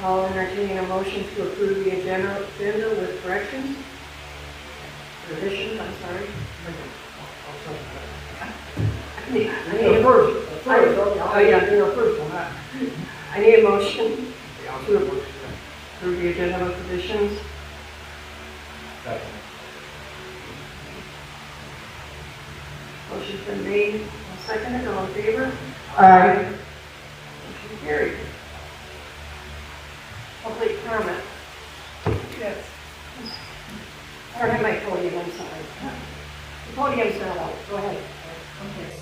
I'll entertain a motion to approve the agenda with corrections. Revisions, I'm sorry. I need a first. Oh, yeah, you're first on that. I need a motion to approve the agenda with revisions. Second. Motion's been made and seconded. All in favor? Aye. Motion carried. Public comment. Yes. I don't have my podium, I'm sorry. The podium's not out. Go ahead. Okay.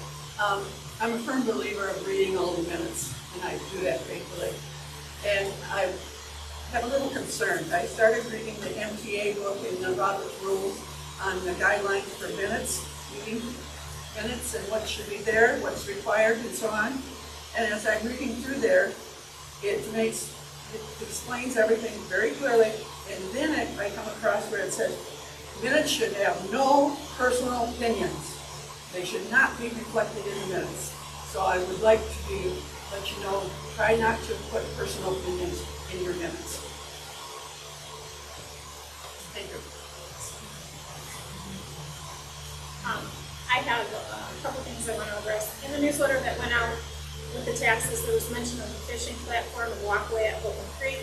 I'm a firm believer of reading all the minutes, and I do that faithfully. And I have a little concern. I started reading the MTA book and the Robert's Rules on the guidelines for minutes, meeting minutes, and what should be there, what's required, and so on. And as I'm reading through there, it explains everything very clearly. And then I come across where it says, minutes should have no personal opinions. They should not be reflected in the minutes. So I would like to let you know, try not to put personal opinions in your minutes. Thank you. I have a couple things I want to address. In the newsletter that went out with the taxes, there was mention of the fishing platform and walkway at Open Creek.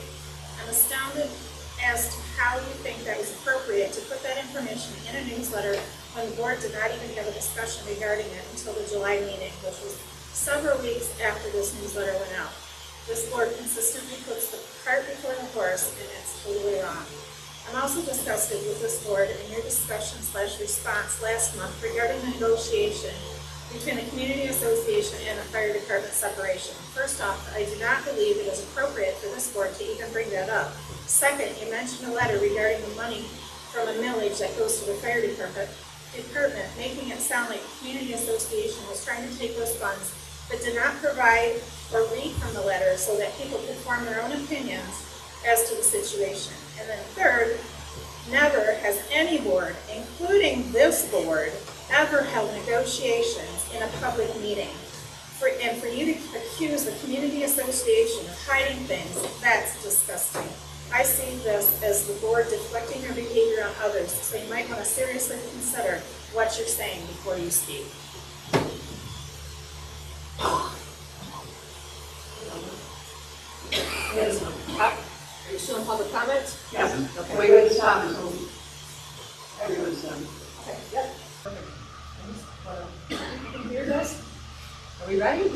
I'm astounded as to how you think that was appropriate to put that information in a newsletter when the board did not even have a discussion regarding it until the July meeting, which was several weeks after this newsletter went out. This board consistently puts the cart before the horse, and it's totally wrong. I'm also disgusted with this board and your discussion/response last month regarding the negotiation between the community association and the fire department separation. First off, I do not believe it is appropriate for this board to even bring that up. Second, you mentioned a letter regarding the money from a millage that goes to the fire department, making it sound like the community association was trying to take those funds, but did not provide or read from the letter so that people could form their own opinions as to the situation. And then third, never has any board, including this board, ever held negotiations in a public meeting. And for you to accuse the community association of hiding things, that's disgusting. I see this as the board deflecting their behavior on others, so you might want to seriously consider what you're saying before you speak. Are you still in public comment? Yeah. Okay. Wait, wait, stop. Everyone's done. Okay, yep. You can hear this? Are we ready?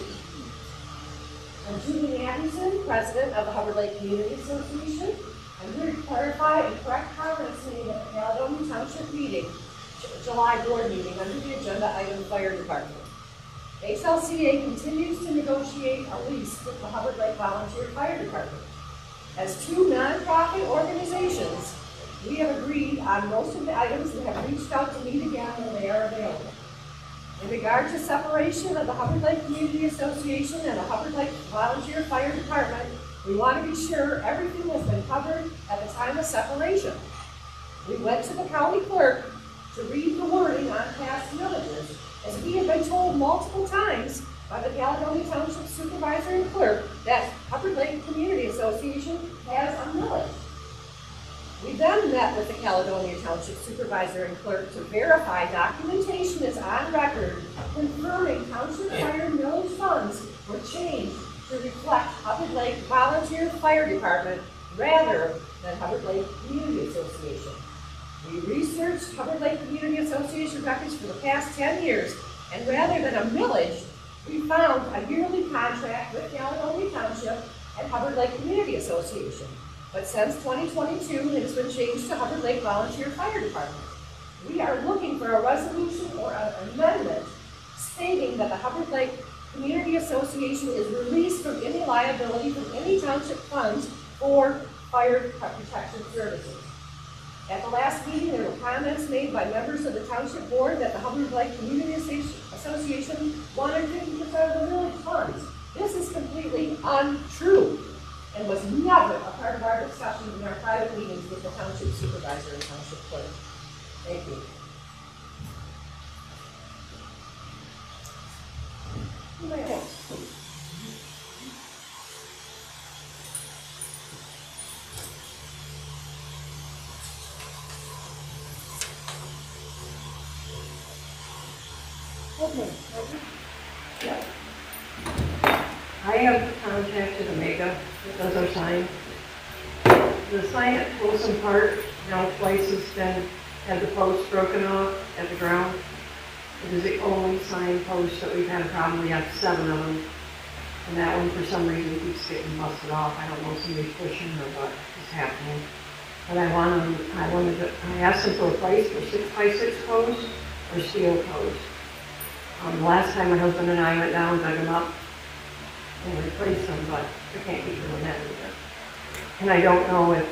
I'm Julie Anderson, president of the Hubbard Lake Community Association. I'm here to clarify and correct comments made at the Caledonia Township meeting, July board meeting, under the agenda item fire department. HLCA continues to negotiate a lease with the Hubbard Lake Volunteer Fire Department. As two nonprofit organizations, we have agreed on most of the items and have reached out to meet again when they are available. In regard to separation of the Hubbard Lake Community Association and the Hubbard Lake Volunteer Fire Department, we want to be sure everything has been covered at the time of separation. We went to the county clerk to read the wording on past villages, as we have been told multiple times by the Caledonia Township Supervisor and Clerk that Hubbard Lake Community Association has a millage. We then met with the Caledonia Township Supervisor and Clerk to verify documentation is on record confirming Township Fire millage funds were changed to reflect Hubbard Lake Volunteer Fire Department rather than Hubbard Lake Community Association. We researched Hubbard Lake Community Association records for the past 10 years, and rather than a millage, we found a yearly contract with Caledonia Township and Hubbard Lake Community Association. But since 2022, it has been changed to Hubbard Lake Volunteer Fire Department. We are looking for a resolution or an amendment stating that the Hubbard Lake Community Association is released from any liability from any township funds for fire protection services. At the last meeting, there were comments made by members of the township board that the Hubbard Lake Community Association wanted 50% of the village funds. This is completely untrue and was never a part of our discussions in our private meetings with the township supervisor and township clerk. Thank you. Okay. Yeah. I have contacted Omega, that does our sign. The sign at Wilson Park, now twice had the post broken off at the ground. It is the only sign post that we've had a problem. We have 7 of them. And that one, for some reason, keeps getting busted off. I don't know if somebody's pushing or what is happening. But I asked them for a price for 6x6 posts or steel posts. The last time my husband and I went down, dug them up and replaced them, but I can't keep doing that either. And I don't know if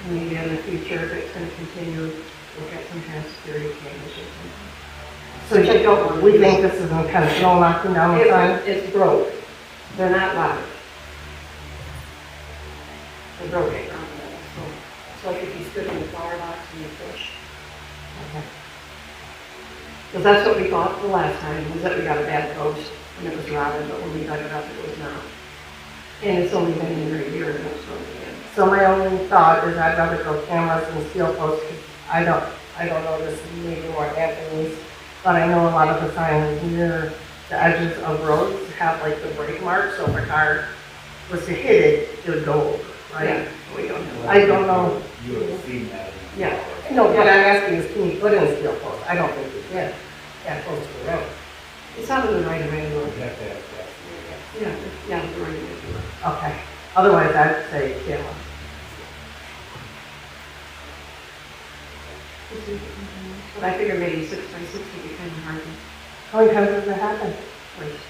maybe in the future, if it's gonna continue, we'll get some kind of security cameras or something. So Which I don't want. we think this is intentional knocking down the sign? It's broke. They're not loud. They're broken. So it's like if you stood in the flower box and you push. Okay. Because that's what we thought the last time, was that we got a bad post and it was rotted, but when we dug it up, it was not. And it's only been in there a year and it's broken again. So my only thought is I'd rather go cameras and steel posts, 'cause I don't know this maybe more Anthony's, but I know a lot of the signs near the edges of roads have like the brake marks, so if a car was to hit it, it would go over, right? Yeah, we don't know. I don't know. You have seen that. Yeah. No, what I'm asking is, can you put in steel posts? I don't think you can. That close to the road. It's not in the right of way. You have to have that. Yeah, the right of way. Okay. Otherwise, I'd say camera. But I figure maybe 6x6 would be kind of hard to How many times does it happen? place.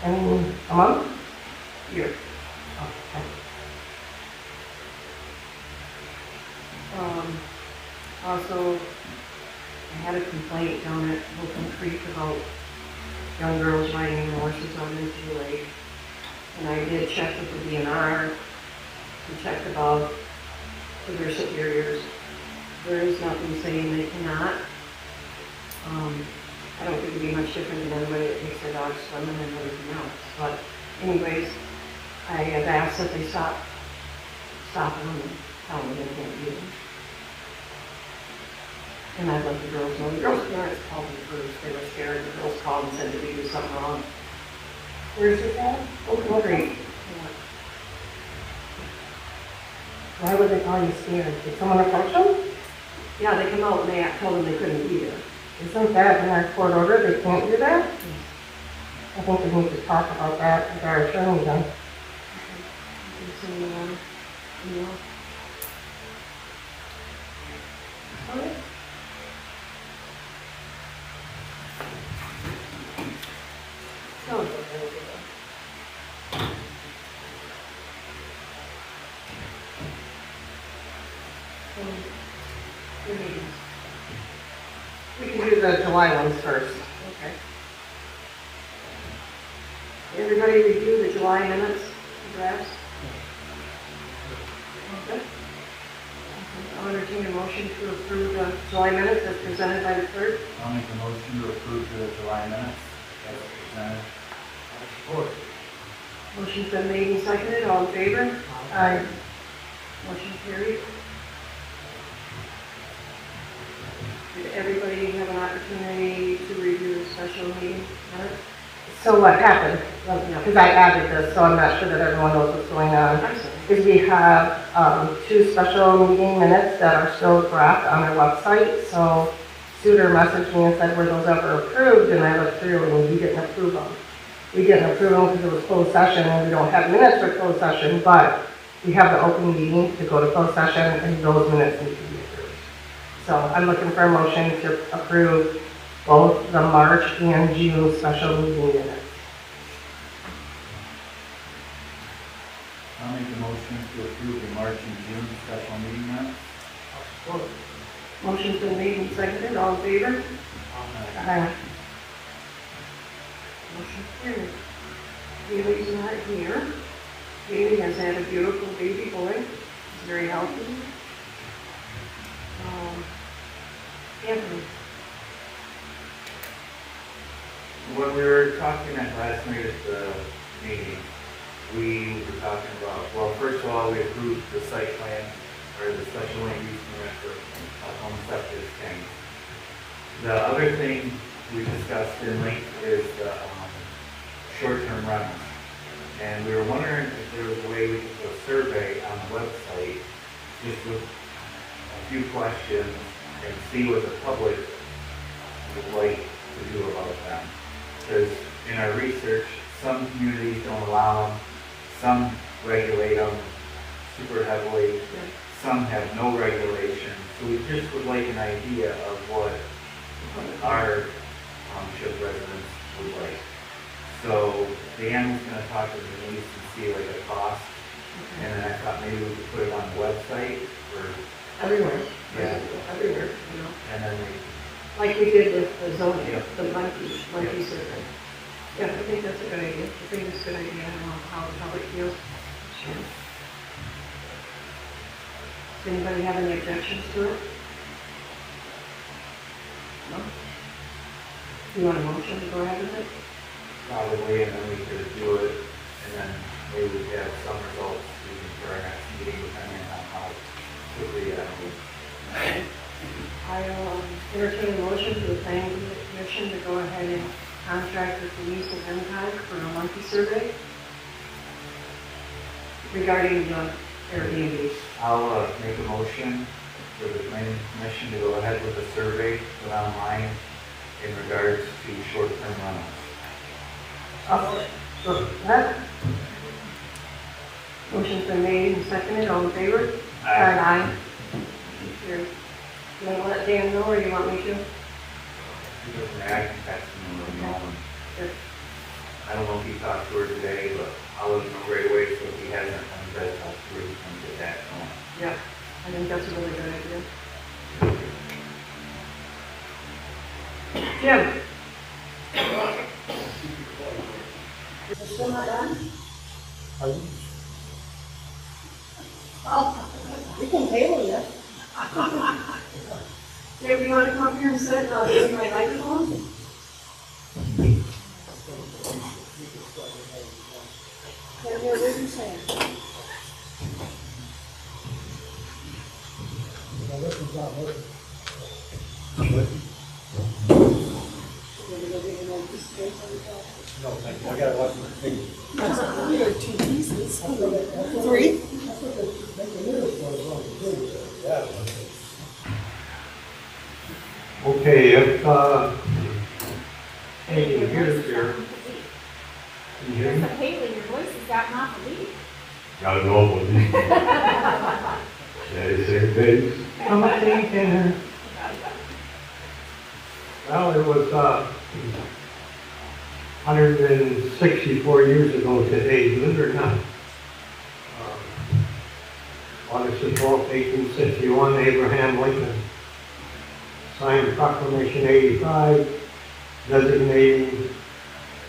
I mean, a month? Year. Okay. Also, I had a complaint down at Open Creek about young girls riding horses on into the lake. And I did check with the DNR, and checked above to their superiors. There is nothing saying they cannot. I don't think it'd be much different than anybody that takes their dogs swimming and everything else. But anyways, I have asked that they stop them and tell them they can't do them. And I'd let the girls know. The girls' parents called me first. They were scared. The girls called and said that we do something wrong. Where's this at? Open Creek. Why would they call you scared? Did someone approach them? Yeah, they come out and they told them they couldn't be there. Isn't that in our court order? They can't do that? I think we need to talk about that with our attorney then. Okay. So, We can do the July ones first. okay. Everybody review the July minutes, drafts? Okay. I'll entertain a motion to approve the July minutes as presented by the clerk. I'll make a motion to approve the July minutes as presented. Support. Motion's been made and seconded, all in favor? Aye. Motion carried. Did everybody have an opportunity to review the special meeting minutes? So what happened? Because I added this, so I'm not sure that everyone knows what's going on. I'm sorry. Is we have 2 special meeting minutes that are still draft on our website. So Suter messaged me and said, were those ever approved? And I looked through and we didn't approve them. We didn't approve them because it was closed session and we don't have minutes for closed session, but we have the open meeting to go to closed session and those minutes need to be approved. So I'm looking for a motion to approve both the March and June special meeting minutes. I'll make a motion to approve the March and June special meeting minutes. Motion's been made and seconded, all in favor? Aye. Motion carried. Haley's not here. Haley has had a beautiful baby boy. He's very healthy. Anthony. When we were talking at last night at the meeting, we were talking about, well, first of all, we approved the site plan, or the special land use permit for home septic tanks. The other thing we discussed in length is the short-term rentals. And we were wondering if there was a way we could do a survey on the website, just with a few questions, and see what the public would like to do about them. Because in our research, some communities don't allow them, some regulate them super heavily, some have no regulation. So we just would like an idea of what our township residents would like. So Dan was gonna talk to Denise and see like a cost, and then I thought maybe we could put it on the website or, Everywhere. Yeah. Everywhere, you know, and then like we did with the zoning, Yeah. the monkey survey. Yeah, I think that's a good idea. I think it's a good idea. I don't know how the public feels. Sure. Does anybody have any objections to it? No? You want a motion to go ahead with it? probably, and then we could do it, and then maybe we could have some results even for our next meeting, depending on how quickly that moves. I'll entertain a motion to the planning commission to go ahead and contract with the use of MCOG for a monkey survey regarding the Airbnb. I'll make a motion for the planning commission to go ahead with a survey put online in regards to short-term rentals. Motion's been made and seconded, all in favor? Aye. Aye. Here. You want to let Dan know, or you want me to? He doesn't act, that's the number one. Sure. I don't know if he talked to her today, but I'll let him know right away, so if he hasn't, I'm going to talk to her, he can get that going. Yeah, I think that's a really good idea. Jim? Is it still not done? We can table it. Jim, you want to come up here and sit, and I'll give you my microphone? Can't hear what you're saying. No, thank you. I gotta watch my feet. We are 2 pieces. 3? Okay, if, hey, here's your, can you hear me? Haley, your voice has gotten awful deep. Got an awful deep. That is their base. I'm a thinker. Well, it was, 164 years ago today, believe it or not. August the 12th, 1861, Abraham Lincoln signed Proclamation 85, designating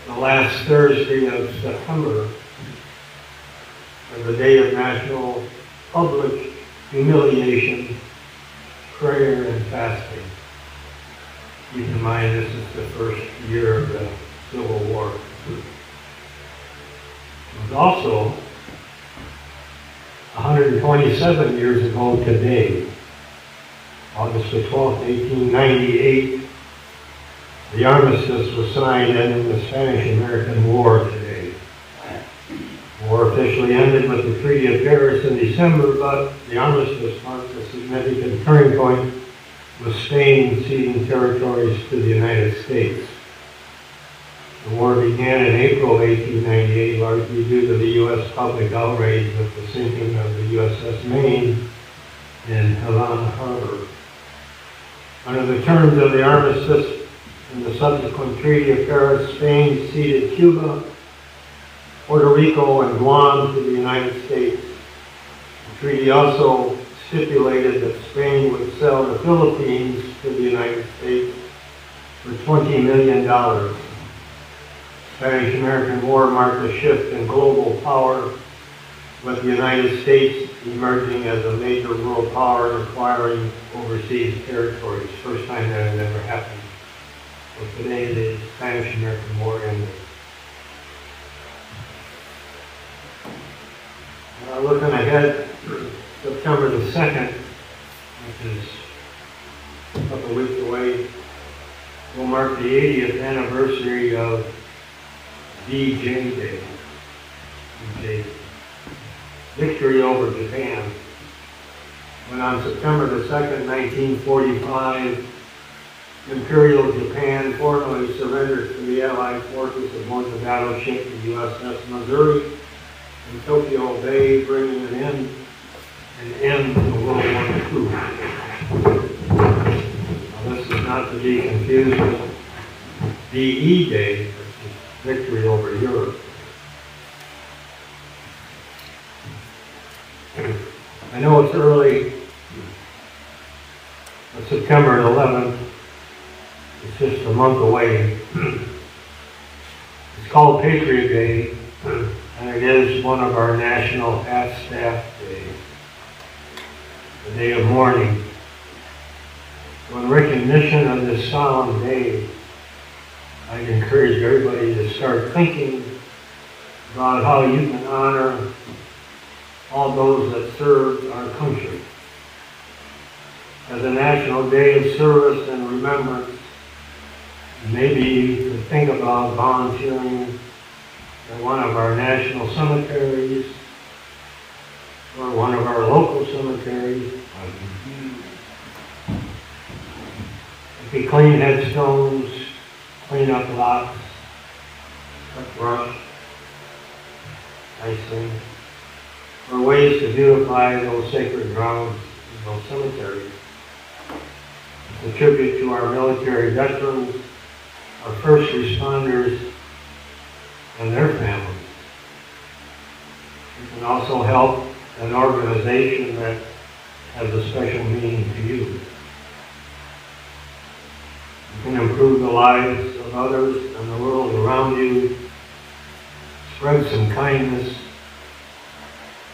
the last Thursday of September as the day of national public humiliation, prayer, and fasting. Keep in mind, this is the first year of the Civil War. It was also 127 years ago today, August the 12th, 1898, the armistice was signed ending the Spanish-American War today. The war officially ended with the Treaty of Paris in December, but the armistice marked a significant turning point, with Spain ceding territories to the United States. The war began in April 1898, largely due to the U.S. public outrage with the sinking of the USS Maine in Havana Harbor. Under the terms of the armistice and the subsequent Treaty of Paris, Spain ceded Cuba, Puerto Rico, and Guam to the United States. The treaty also stipulated that Spain would sell the Philippines to the United States for $20 million. The Spanish-American War marked a shift in global power, with the United States emerging as a major world power and acquiring overseas territories. First time that had ever happened. So today the Spanish-American War ended. Looking ahead, September the 2nd, which is a couple weeks away, will mark the 80th anniversary of DJ Day. DJ Victory over Japan. When on September the 2nd, 1945, Imperial Japan formally surrendered to the Allied forces aboard the battleship, the USS Missouri, in Tokyo Bay, bringing an end to World War II. Now, this is not to be confused with VE Day, which is victory over Europe. I know it's early, but September 11th, it's just a month away. It's called Patriot Day, and it is one of our national half-staff days, the day of mourning. So in recognition of this solemn day, I'd encourage everybody to start thinking about how you can honor all those that served our country. As a national day of service and remembrance, maybe to think about volunteering at one of our national cemeteries or one of our local cemeteries. If you clean headstones, clean up lots, cut brush, nice things, or ways to beautify those sacred grounds in those cemeteries. It's a tribute to our military veterans, our first responders, and their families. It can also help an organization that has a special meaning to you. You can improve the lives of others and the world around you, spread some kindness,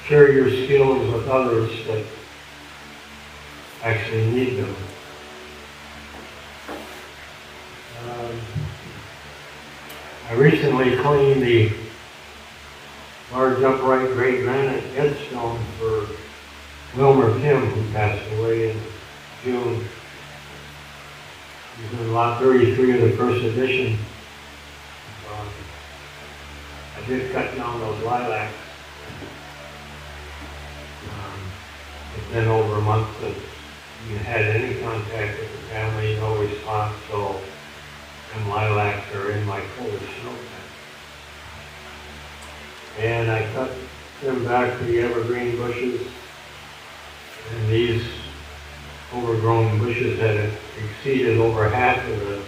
share your skills with others that actually need them. I recently cleaned the large upright gray granite headstone for Wilmer Kim, who passed away in June. He's in lot 33 of the first edition. I did cut down those lilacs. It's been over a month since you had any contact with the family, no response, so them lilacs are in my Polish snow tent. And I cut them back to the evergreen bushes, and these overgrown bushes had exceeded over half of the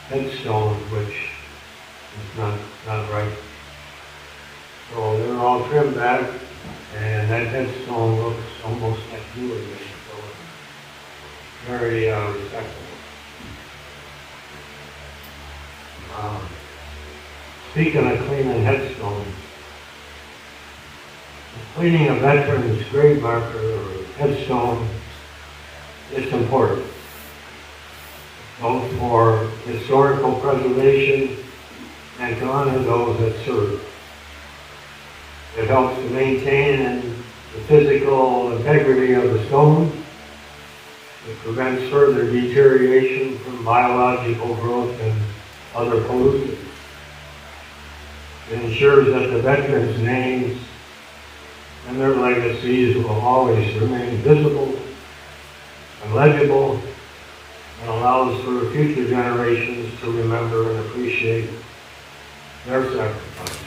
headstone, which is not right. So they're all trimmed back, and that headstone looks almost like new again, so it's very respectable. Speaking of cleaning headstones, cleaning a veteran's grave marker or headstone, it's important, both for historical preservation and to honor those that serve. It helps to maintain the physical integrity of the stone. It prevents further deterioration from biological growth and other pollutants. It ensures that the veterans' names and their legacies will always remain visible and legible, and allows for future generations to remember and appreciate their sacrifice.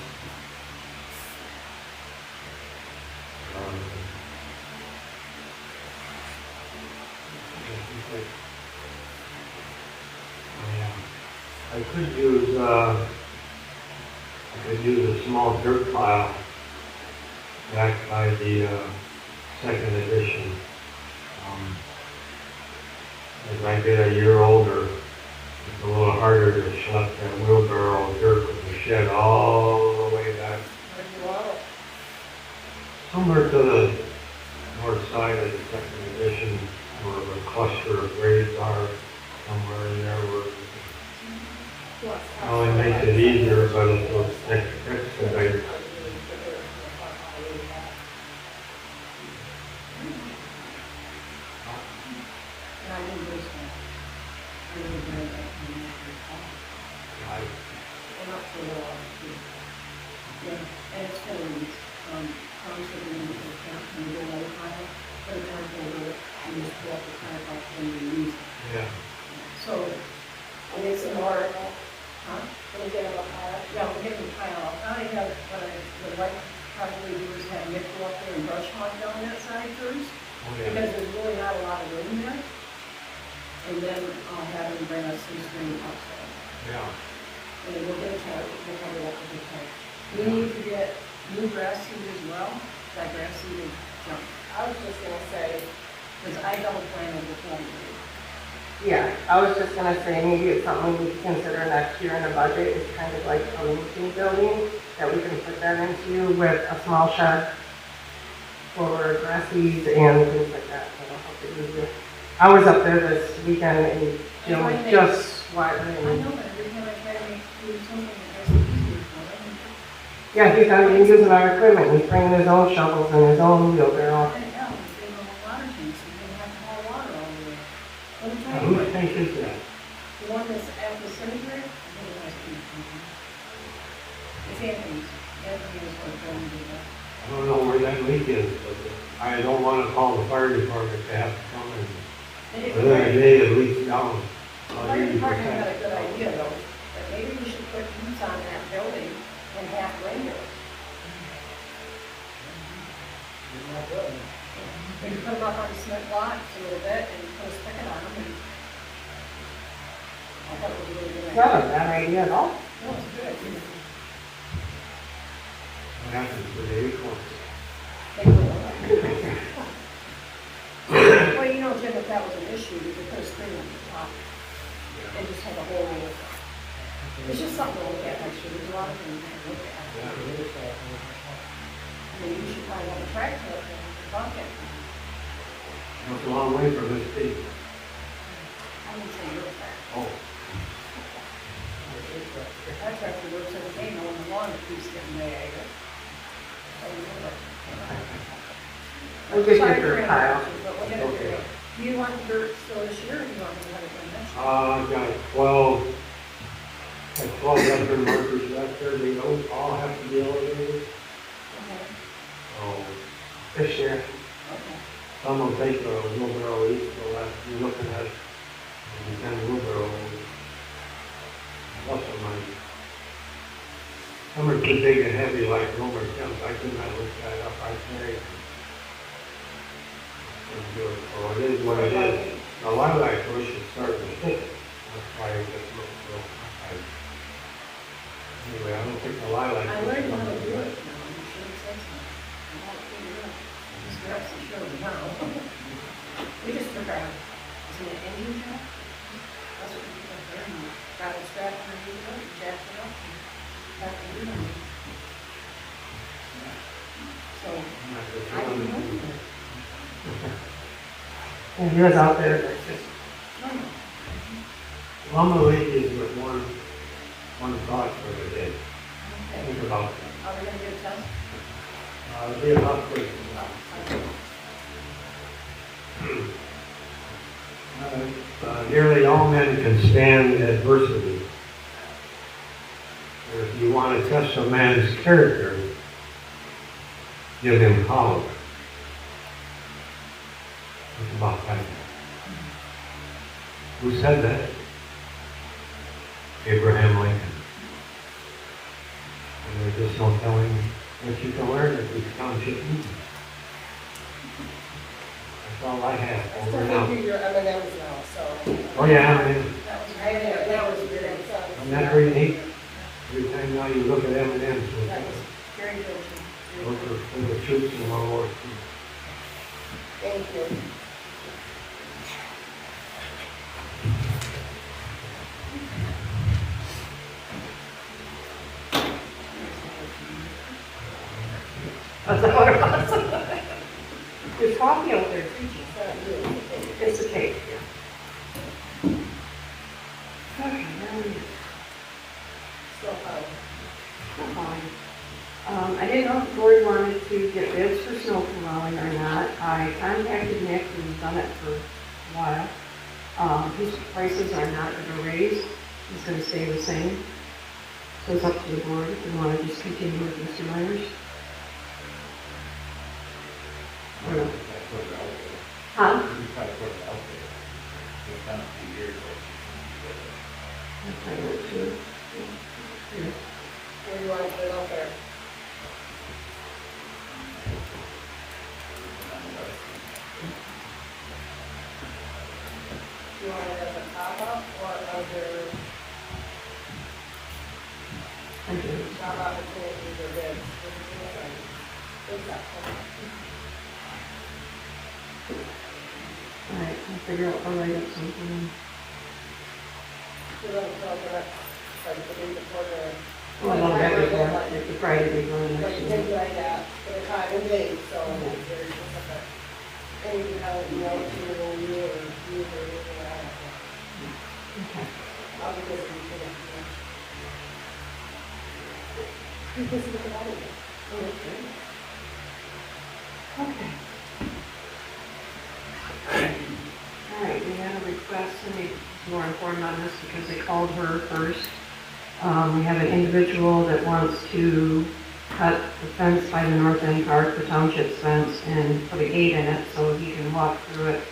I could use a small dirt pile back by the second edition. As I get a year older, it's a little harder to schlep that wheelbarrow of dirt from the shed all the way back. Somewhere to the north side of the second edition, where the cluster of graves are, somewhere in there where only makes it easier, but it's excavated. some brush hog down that side first, Oh, yeah. because there's really not a lot of room there. And then I'll have them bring us some screen outside. Yeah. And then we'll get a tarp, we'll cover that with a tarp. We need to get new grass seed as well, that grass seed is junk. I was just gonna say, Because I don't plan on the plan. yeah, I was just gonna say, maybe it's something we can consider next year in the budget, it's kind of like a leasing building, that we can put that into with a small shed for grass seeds and things like that, that'll help it easier. I was up there this weekend and Jim was just sweating. I know, but every time I try to do something that makes it easier for them. Yeah, he's not even using our equipment, he's bringing his own shovels and his own wheelbarrow. I know, they have water tanks, so they have to haul water all the way. Let me tell you Whose what, tank is that? the one that's at the cemetery, I think it has to be. It's Anthony's. Anthony was going to do that. I don't know where that leak is, but I don't want to call the fire department to have to come in. And if Within a the day, it leaks down. fire department had a good idea though, that maybe we should put heat on that building and have regular. We could put them up on the cement blocks a little bit and put a spigot on them and I thought it was a really good It's idea. not a bad idea at all. No, it's good. What happens to the acorns? They will. Well, you know, Jim, if that was an issue, we could put a screen on the top and just have a whole, it's just something to look at next year. There's a lot of things to look at. I mean, you should probably have a tractor up there with a bucket. That's a long way from this state. I wouldn't say your tractor. Oh. That tractor works every day mowing the lawn, it keeps getting Niagara. So you know what? We'll get Sorry your for dirt pile. interrupting, but we'll get it there. Do you want the dirt still this year, or do you want me to have it done next year? I've got 12, like 12 veteran workers left there, they don't all have to be elevated. Okay, So this year, okay. some will take a wheelbarrow each, so that you're looking at, 10 wheelbarrows. Plus or minus. Some are too big and heavy like Romer Tim's, I could not lift that up, I carried it. So it is what it is. A lot of that bush is starting to hit it, that's why it just looks so high. Anyway, I don't think the lilac. I learned how to do it now, I'm sure it says so. I want to figure it out. Just grab some show me how. We just took our, isn't it engine jack? That's what we took up there, and got it strapped underneath it, jacked it up, and back to it. So, I didn't know that. And he was out there, that's just, No, no. Lumber Lake is with one thought for the day. Okay. Think about that. Are we gonna get a test? It'll be about quick. Nearly all men can stand adversity. Or if you want to test a man's character, give him cholera. Think about that. Who said that? Abraham Lincoln. And there's just no telling what you can learn at these township meetings. That's all I have. I Over and still out. think your M&Ms now, so. Oh, yeah, I mean, That was very exciting. isn't that very neat? Every time now you look at M&Ms, That was very good. look for the troops in World War II. Thank you. That's what it was. There's coffee out there, too. It's a cake, yeah. Okay, then. Still fine. I didn't know if the board wanted to get bids for snow plowing or not. I contacted Nick, who's done it for a while. His prices are not going to raise. He's going to stay the same. So it's up to the board if you want to just continue with Mr. Myers. Or- Huh? I wrote to it. Yeah. Where do you want to put it out there? there I do. job opportunities or bids? All right, I'll figure out, I'll write up something. You don't tell the rest, like the day before the. Well, I don't have it for, like the Friday before the Like next you one. did like that, for the time and date, so it's very specific. And you can have it, you know, to you or you or anything like that. Okay. I'll be busy for that. You're busy with the money. Okay. All right, we had a request, and we more informed on this because they called her first. We have an individual that wants to cut the fence by the north end park, the township's fence, and put a gate in it so he can walk through it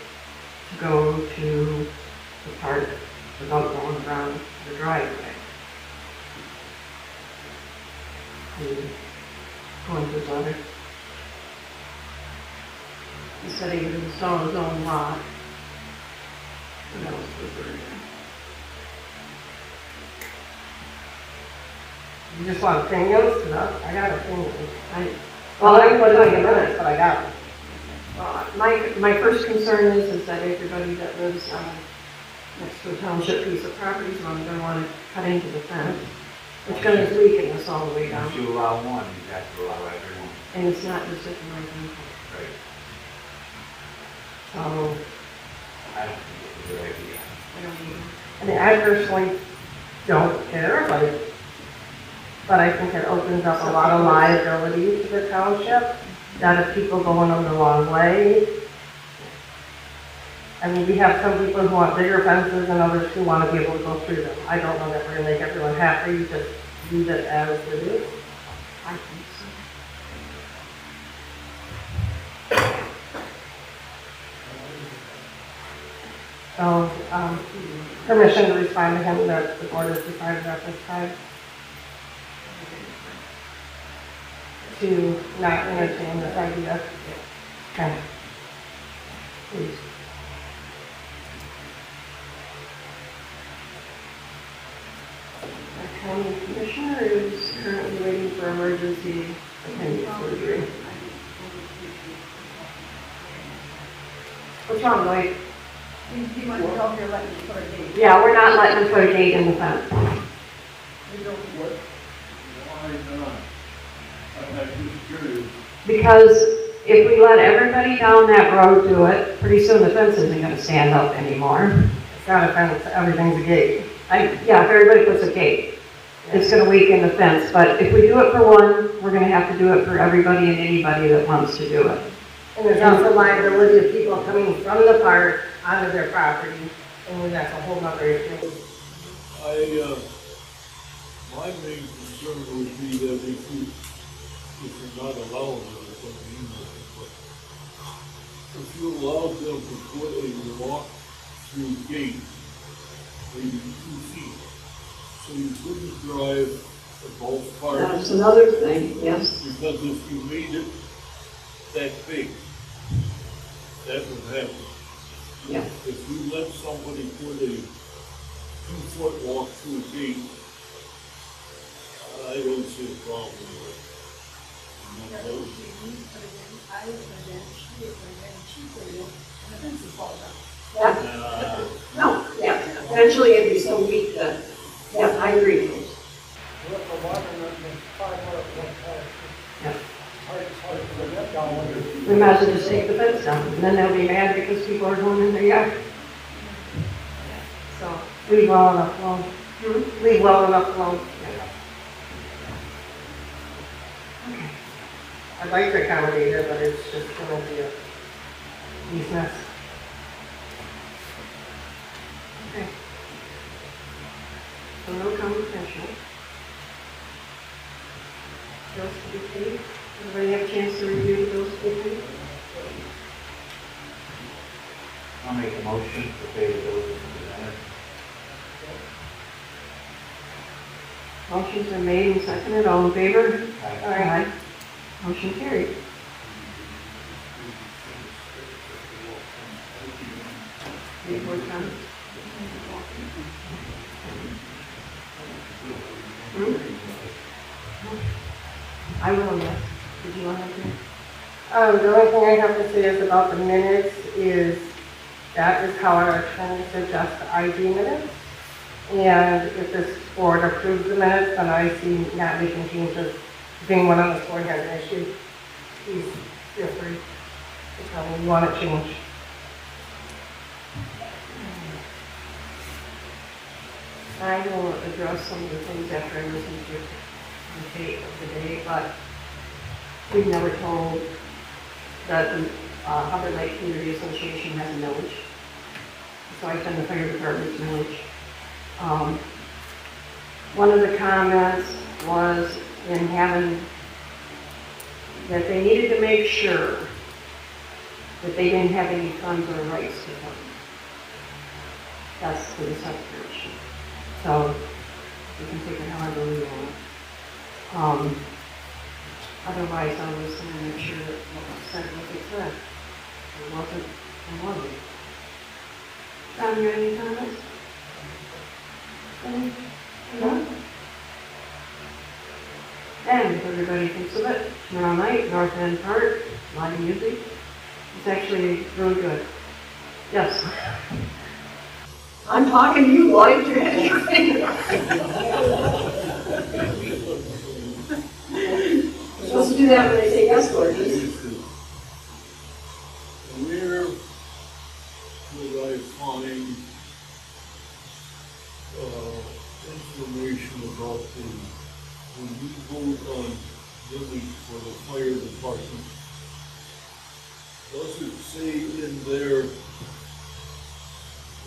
to go to the park without going around the driveway. Going to his letter. He said he would install his own lot. What else was there? You just want opinions? No, I got opinions. Well, I put it in minutes, but I got them. My first concern is that everybody that lives next to a township piece of property is going to want to cut into the fence, which is going to weaken us all the way down. If you allow one, you have to allow everyone. And it's not just at the north end. Right. So, I don't think it's a good idea. I don't know. I mean, I personally don't care, but I think it opens up a lot of liability to the township, that if people going on the wrong way. I mean, we have some people who want bigger fences and others who want to be able to go through them. I don't know that we're gonna make everyone happy, you just leave it as it is. I think so. So, permission to respond to him that the board has decided at this time to not entertain this idea. Okay. Please. Our county commissioner is currently waiting for emergency appendix surgery. What's wrong, Lloyd? You want to know if you're letting me put a date? Yeah, we're not letting them put a gate in the fence. You don't work. Why not? I'm just curious. Because if we let everybody down that road do it, pretty soon the fence isn't gonna stand up anymore. It's not a fence, everything's a gate. Yeah, if everybody puts a gate, it's gonna weaken the fence, but if we do it for one, we're gonna have to do it for everybody and anybody that wants to do it. And there's also liability of people coming from the park onto their property, and that's a whole nother issue. My main concern would be that if you're not allowing them, it's going to mean nothing, but if you allowed them to put a walk-through gate, maybe 2 feet, so you couldn't drive at both parts. That's another thing, yes. Because if you made it that big, that would happen. Yeah. If you let somebody put a 2-foot walk through gate, I don't see a problem with it. And that's all. No, yeah, eventually it'd be so weak that, yeah, I agree. Yeah. We might as well just take the fence down, and then they'll be mad because people are going in their yard. So, Leave well enough alone. Leave well enough alone. okay. I'd like to accommodate it, but it's just gonna be a mess. Okay. So no conversation. Bills to be paid. Everybody have a chance to review the bills to be paid? I'll make a motion to pay the bills as presented. Motion's been made and seconded, all in favor? Aye. Motion carried. Any board comments? I will, yes. Did you want to? The only thing I have to say is about the minutes is that is how our attorney suggests the ID minutes. And if this board approves the minutes, then I see not making changes. Being one on the board has an issue, please feel free to tell me you want to change. I will address some of the things after I listen to the tape of the day, but we've never told that the Hubbard Lake Community Association has a millage. So I've done the fire department's millage. One of the comments was in having, that they needed to make sure that they didn't have any funds or rights to them. That's the separation. So you can take it however you want. Otherwise, I was going to make sure that what was said was it said. It wasn't, it wasn't. John, you have any comments? No? And if everybody thinks of it, tomorrow night, North End Park, live music. It's actually really good. Yes. I'm talking to you, Lloyd, you're anything. You're supposed to do that when they say yes, Gordon. Where would I find information about when we vote on village for the fire department? Does it say in there,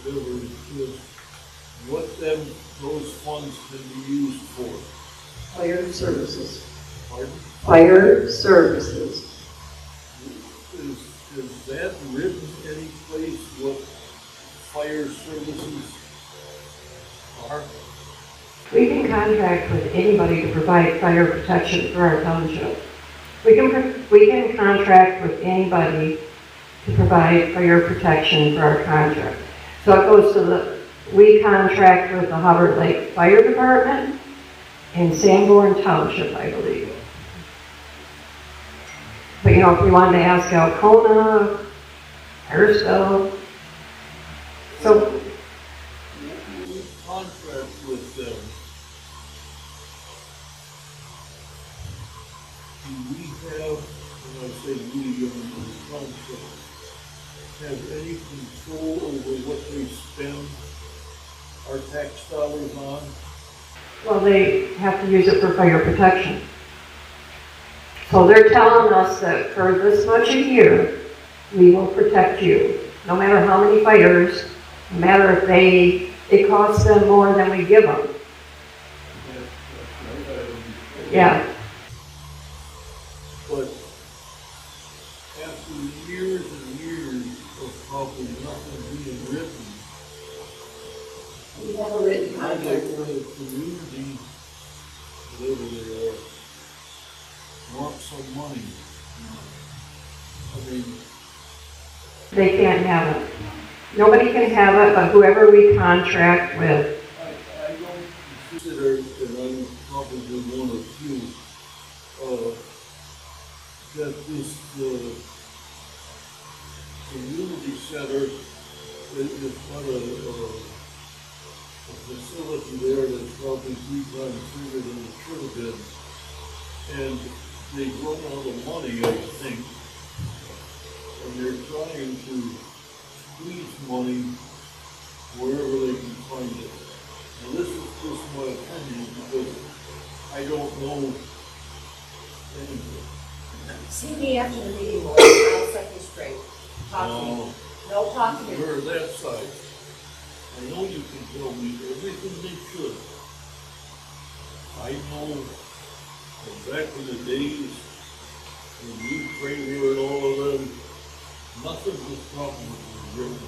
whatever it is, what those funds can be used for? Fire services. Pardon? Fire services. Is that written any place what fire services are? We can contract with anybody to provide fire protection for our township. We can contract with anybody to provide fire protection for our contract. So it goes to we contract with the Hubbard Lake Fire Department in Sanborn Township, I believe. But you know, if we wanted to ask Alcona, Harrisville, so Contract with them. Do we have, when I say we, the township, have any control over what they spend our tax dollars on? well, they have to use it for fire protection. So they're telling us that for this much a year, we will protect you. No matter how many fires, no matter if it costs them more than we give them. Yeah. But after years and years of probably nothing being written, We have a written I like contract. the community, whatever they are, want some money. I mean, They can't have it. Nobody can have it, but whoever we contract with. I don't consider, and I'm probably one of few, that this, community center is not a facility there that's probably 3 times bigger than it should have been. And they've run out of money, I think, and they're trying to squeeze money wherever they can find it. Now, this is just my opinion, because I don't know anything. See me after the meeting, Lloyd, I'll set you straight. Talk to me. No, talk to me. You're that side. I know you can tell me everything they should. I know from back in the days when you Kramer and all of them, nothing was probably written.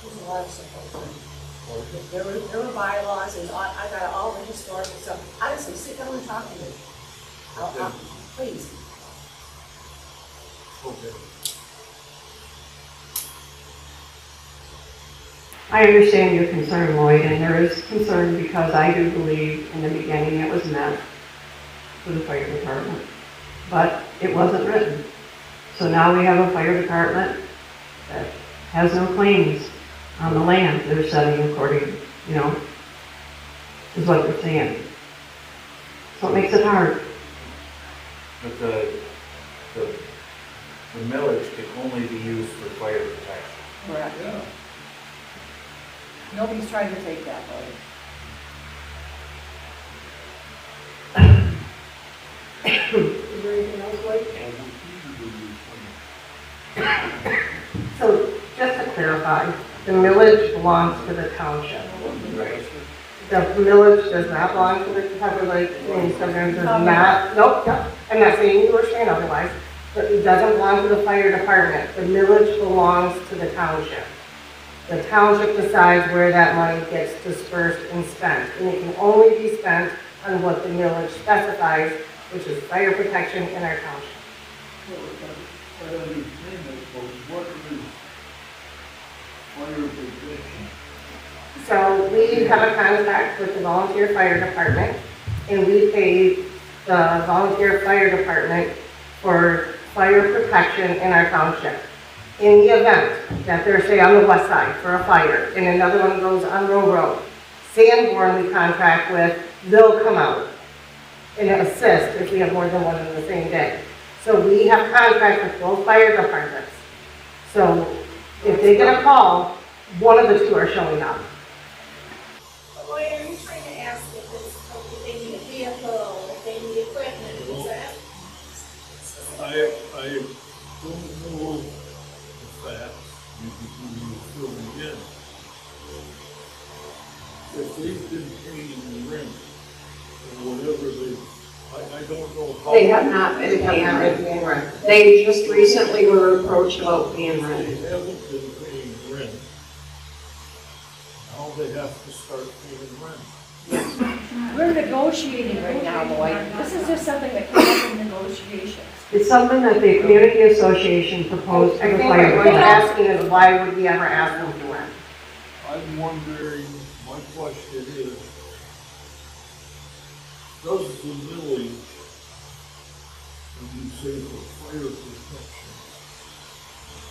There's a lot of stuff. There were bylaws and I got all the historical stuff. Honestly, sit down and talk to me. Please. Okay. I understand your concern, Lloyd, and there is concern because I do believe in the beginning it was meant for the fire department, but it wasn't written. So now we have a fire department that has no claims on the land they're setting according, is what they're saying. So it makes it hard. But the millage can only be used for fire protection. Correct. Yeah. Nobody's trying to take that, Lloyd. Is there anything else, Lloyd? So just to clarify, the millage belongs to the township. Right. The millage does not belong to the Hubbard Lake Community Center, does not, nope, I'm not saying you were saying otherwise, but it doesn't belong to the fire department. The millage belongs to the township. The township decides where that money gets dispersed and spent, and it can only be spent on what the millage specifies, which is fire protection in our township. I understand that, but what is fire protection? So we have a contract with the volunteer fire department, and we pay the volunteer fire department for fire protection in our township. In the event that they're, say, on the west side for a fire, and another one goes on Row Road, Sanborn we contract with, they'll come out and assist if we have more than one in the same day. So we have contracts with both fire departments. So if they get a call, one of the two are showing up. Lloyd, are you trying to ask if they need a vehicle, if they need equipment, is that? I don't know the facts, you can fill me in. If they've been paying rent, or whatever I don't know how. They have not been paying rent. They just recently were approached about paying rent. They haven't been paying rent. Now they have to start paying rent. We're negotiating right now, Lloyd. This is just something that came up in negotiations. It's something that the community association proposed to I the think fire what you're department. asking is why would we ever ask them to rent? I'm wondering, my question is, does the millage, when you say for fire protection,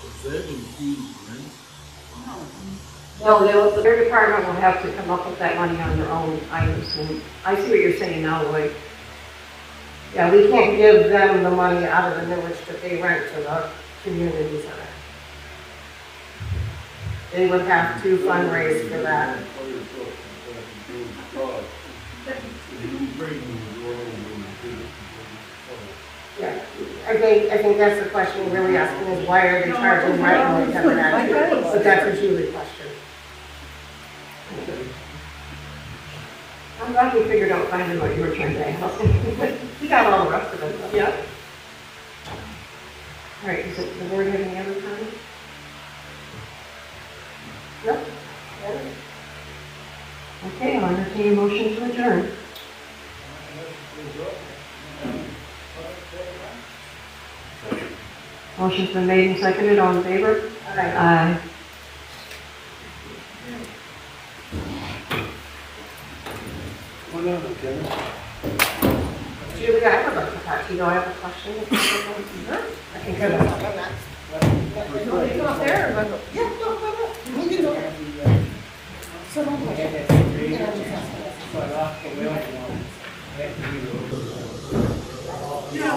does that include rent? No, the fire department will have to come up with that money on their own, I assume. I see what you're saying now, Lloyd. Yeah, we can't give them the money out of the millage that they rent to the community center. They would have to fundraise for that. Fire protection, that includes cost. You bring the oil and do it. Yeah, I think that's the question we're really asking is why are they charging rent when they never had to? But that's a Julie question. I'm glad we figured out finally what you were trying to ask. We got all the rest of it. Yep. All right, does the board have any other comments? Nope. Okay, I'll entertain a motion to adjourn. Motion's been made and seconded, all in favor? Aye. Julie, I have a question. I have a question. I can go on that. You want me to come up there or go? Yeah, no. You can go. So don't push it. You can just ask No.